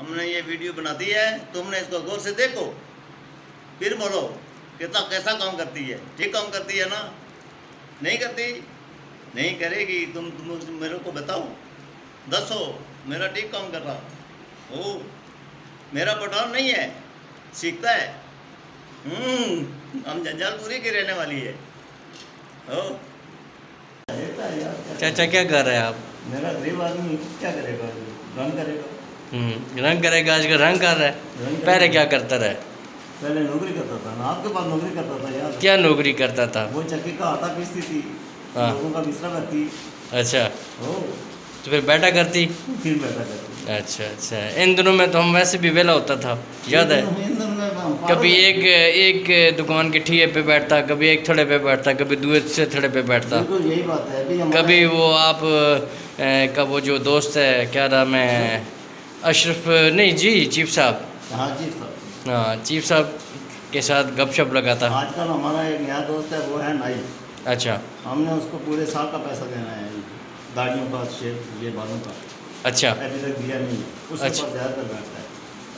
हमने ये वीडियो बना दी है, तुमने इसको गौर से देखो, फिर बोलो कितना कैसा काम करती है। ठीक काम करती है ना? नहीं करती? नहीं करेगी। तुम मेरे को बताओ, दसो मेरा ठीक काम कर रहा ओ, मेरा पठान नहीं है, सीखता है। हम जंजालपुरी की रहने वाली है। ओ चाचा क्या कर रहे हैं आप? मेरा गरीब आदमी क्या करेगा, रंग करेगा। रंग करेगा, आजकल रंग कर रहा है। पहले क्या करता रहे? पहले नौकरी करता था ना, आपके पास नौकरी करता था यार। क्या नौकरी करता था? वो चक्की का आटा पीसती थी, हाँ। लोगों का बिस्तरा करती। अच्छा, ओ तो फिर बैठा करती? फिर बैठा करती। अच्छा अच्छा, इन दिनों में तो हम वैसे भी वेला होता था, याद है? कभी एक दुकान के ठिए पे बैठता, कभी एक थड़े पे बैठता, कभी दूसरे थड़े पे बैठता। बिल्कुल यही बात है। अभी कभी वो आप का वो जो दोस्त है, क्या नाम है, अशरफ, नहीं जी, चीफ साहब। हाँ जी साहब। हाँ, चीफ साहब के साथ गपशप लगाता। आजकल हमारा एक नया दोस्त है, वो है नाई। अच्छा हमने उसको पूरे साल का पैसा देना है, गाड़ियों का, शेयर ये बालों का। अच्छा अभी तक दिया नहीं है, उसके अच्छा। पास ज़्यादातर बैठता है।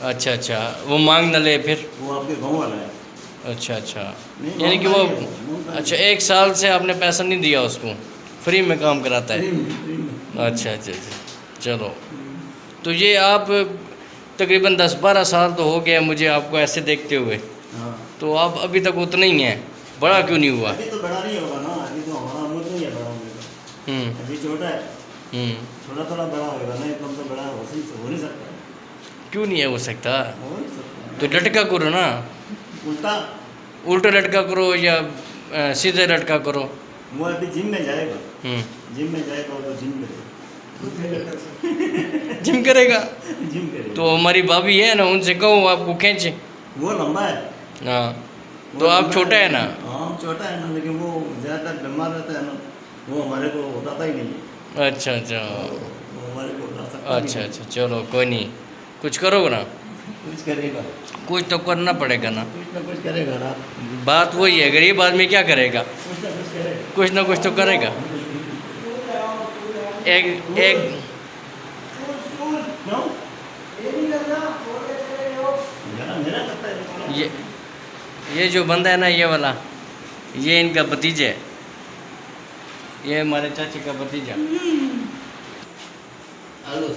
अच्छा अच्छा, वो मांग न ले फिर? वो आपके गाँव वाला है। अच्छा अच्छा, नहीं, यानी कि वो, मांगता नहीं है। अच्छा, 1 साल से आपने पैसा नहीं दिया उसको, फ्री में काम कराता है? फ्री में। अच्छा अच्छा अच्छा, चलो। तो ये आप तकरीबन 10-12 साल तो हो गया मुझे आपको ऐसे देखते हुए, हाँ। तो आप अभी तक उतना ही हैं, बड़ा क्यों नहीं हुआ? अभी तो बड़ा नहीं होगा ना, अभी तो हमारा उम्र नहीं है बड़ा होने का। अभी छोटा है, थोड़ा थोड़ा बड़ा होगा ना, एकदम तो बड़ा हो नहीं सकता। क्यों नहीं है हो सकता? हो नहीं सकता। तो लटका करो ना, उल्टा उल्टा लटका करो या सीधे लटका करो। वो अभी जिम में जाएगा, हम्म जिम में जाएगा और जिम करेगा। जिम करेगा? जिम करेगा। तो हमारी भाभी है ना, उनसे कहो आपको खींचे। वो लंबा है। हाँ, वो तो आप लंबा छोटा है ना? हाँ छोटा है ना, लेकिन वो ज़्यादातर लंबा रहता है ना, वो हमारे को बताता ही नहीं है। अच्छा अच्छा वो हमारे को बता सकता भी अच्छा नहीं। अच्छा, चलो कोई नहीं, कुछ करोगे ना? कुछ करेगा, कुछ तो करना पड़ेगा ना। कुछ ना कुछ करेगा ना। बात वही है, गरीब आदमी क्या करेगा? कुछ ना कुछ करेगा। कुछ ना कुछ तो करेगा। एक एक क्यों? मेरा करता है। ये जो बंदा है ना, ये वाला, ये इनका भतीजा है, ये हमारे चाचे का भतीजा।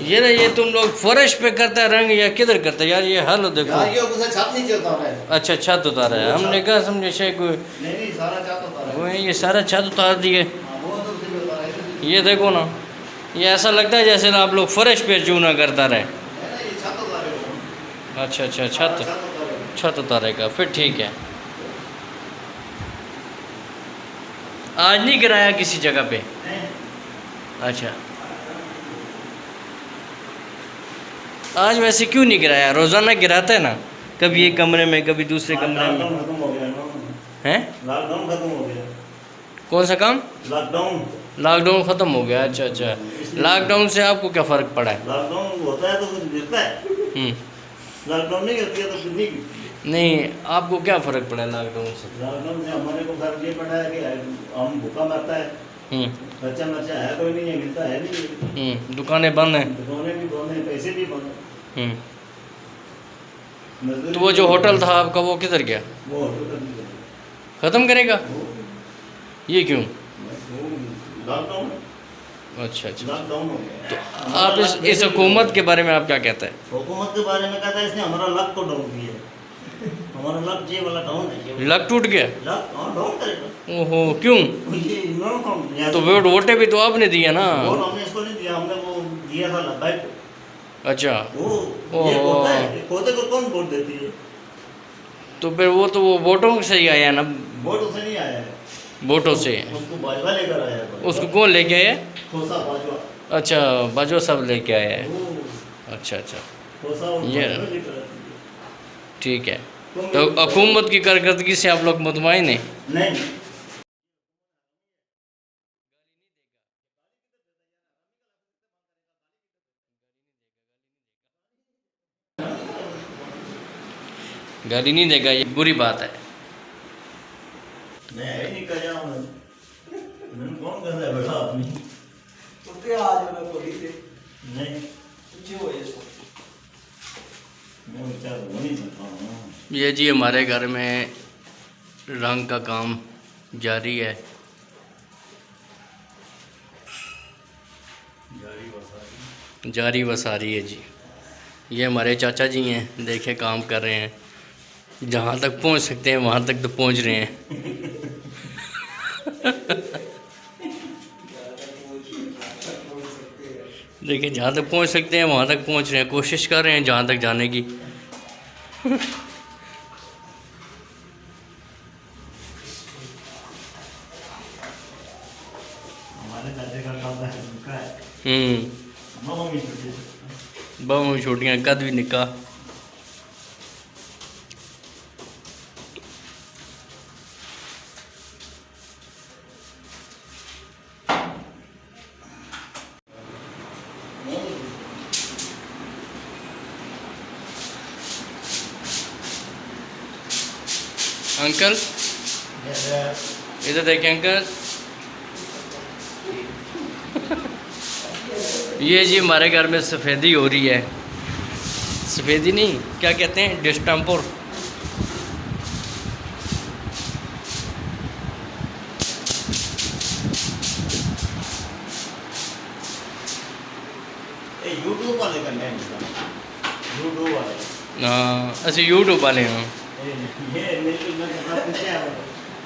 ये ना, ये तुम लोग फर्श पे करता है रंग या किधर करता है यार? ये हालो देखो। यार ये उसे छत नहीं चलता है। अच्छा, छत उतारा है, हमने कहा समझे शायद कोई नहीं सारा छत उतारा है। वो है, ये सारा छत उतार दिए। हाँ, वो तो उसे भी उतारा है। ये देखो ना, ये ऐसा लगता है जैसे ना आप लोग फर्श पे चूना करता रहे। है ना, ये छत उतारे हो। अच्छा अच्छा, सारा छत छत उतारे हो। छत उतारेगा, फिर ठीक है। आज नहीं गिराया किसी जगह पे? हैं? अच्छा, आज वैसे क्यों नहीं गिराया? रोज़ाना गिराता है ना, कभी एक कमरे में, कभी दूसरे कमरे में। लॉकडाउन खत्म हो गया ना। हैं? लॉकडाउन खत्म हो गया। कौन सा काम? लॉकडाउन। लॉकडाउन ख़त्म हो गया? अच्छा अच्छा, लॉकडाउन से आपको क्या फ़र्क पड़ा है? लॉकडाउन होता है तो कुछ गिरता है। लॉकडाउन नहीं गिरती है तो कुछ नहीं गिरती है। नहीं, आपको क्या फ़र्क पड़ा है लॉकडाउन से? लॉकडाउन से हमारे को फर्क ये पड़ा है कि हम भूखा मरता है, खर्चा मर्चा है कोई नहीं है, मिलता है नहीं। दुकानें बंद हैं। दुकानें भी बंद हैं, पैसे भी बंद हैं। तो वो जो होटल था आपका, वो किधर गया? वो होटल कर दिया। ख़त्म करेगा? ये क्यों? लॉकडाउन। अच्छा अच्छा, लॉकडाउन हो गया। तो आप इस हुकूमत के बारे में आप क्या कहते हैं? हुकूमत के बारे में कहता है इसने हमारा लक को डाउन किया है। हमारा लक ये वाला डाउन है। लक टूट गया? लक डाउन करेगा। ओहो, क्यों? ये इन्होंने कौन दिया? तो वोटें भी तो आपने दिया ना। वोट हमने इसको नहीं दिया, हमने वो दिया था लब्बाई को। अच्छा, ये होता है, पौधे को कौन वोट देती है? तो फिर वो तो वो वोटों से ही आया ना। वोट उसे नहीं आया है, वोटों से। उसको बाजवा लेकर आया है। उसको कौन लेके आया? खोसा बाजवा। अच्छा, बाजवा सब लेके आया है। वो अच्छा अच्छा, खोसा और ये बाजवा लेकर आती है। ठीक है। तो हुकूमत की कारकर्दगी से आप लोग मुतमईन हैं? नहीं। गाली नहीं देगा, ये बुरी बात है। मैं ही नहीं कर जाऊँ, मैंने कौन कर रहा है बेटा अपनी। उसके आज वाला कोई थे नहीं पूछे हो इसको मैं विचार हो नहीं सकता हूँ। ये जी हमारे घर में रंग का काम जारी है। जारी वसारी है जी। ये हमारे चाचा जी हैं, देखे काम कर रहे हैं, जहाँ तक पहुँच सकते हैं वहाँ तक तो पहुँच रहे हैं। देखिए जहाँ तक पहुँच सकते हैं वहाँ तक पहुँच रहे हैं, कोशिश कर रहे हैं जहाँ तक जाने की। हमारे दादे का काम है उनका है। मम्मी छोटी बहु छोटियाँ कद भी निका। अंकल इधर देखिए अंकल। ये जी हमारे घर में सफ़ेदी हो रही है। सफ़ेदी नहीं, क्या कहते हैं, डिस्टेम्पर। यूट्यूब वाले करने हैं यूट्यूब वाले। हाँ अच्छा यूट्यूब वाले हैं। ये नीचे में कितना पीछे है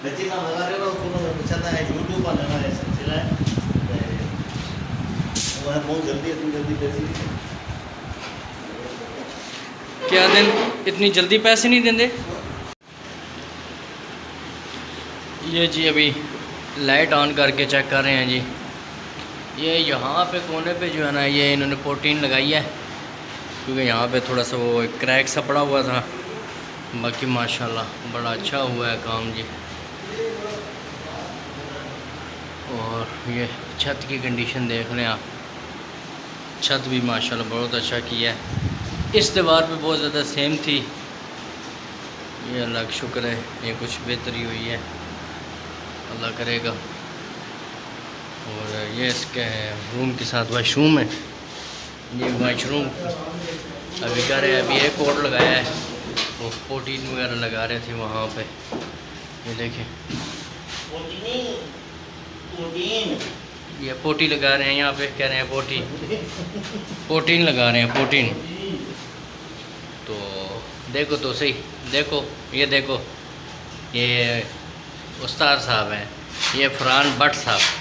बच्ची का लगा रहे हो उसको पूछा था यूट्यूब वाले ना ऐसा चला है वो है बहुत जल्दी इतनी जल्दी पैसे क्या दिन इतनी जल्दी पैसे नहीं देंगे। ये जी अभी लाइट ऑन करके चेक कर रहे हैं जी। ये यहाँ पे कोने पे जो है ना, ये इन्होंने पोटीन लगाई है, क्योंकि यहाँ पे थोड़ा सा वो क्रैक सा पड़ा हुआ था। बाकी माशाल्लाह बड़ा अच्छा हुआ है काम जी। और ये छत की कंडीशन देख लें आप, छत भी माशाल्लाह बहुत अच्छा किया है। इस दीवार पे बहुत ज़्यादा सेम थी, ये अल्लाह का शुक्र है ये कुछ बेहतरी हुई है, अल्लाह करेगा। और ये इसके रूम के साथ वाशरूम है। ये वाशरूम अभी कर रहे हैं, अभी एक कोड लगाया है, वो पोटीन वगैरह लगा रहे थे वहाँ पे। ये देखें ये पोटी लगा रहे हैं यहाँ पे, कह रहे हैं पोटीन लगा रहे हैं पोटीन। तो देखो तो सही, देखो ये देखो, ये उस्ताद साहब हैं, ये फरहान भट्ट साहब।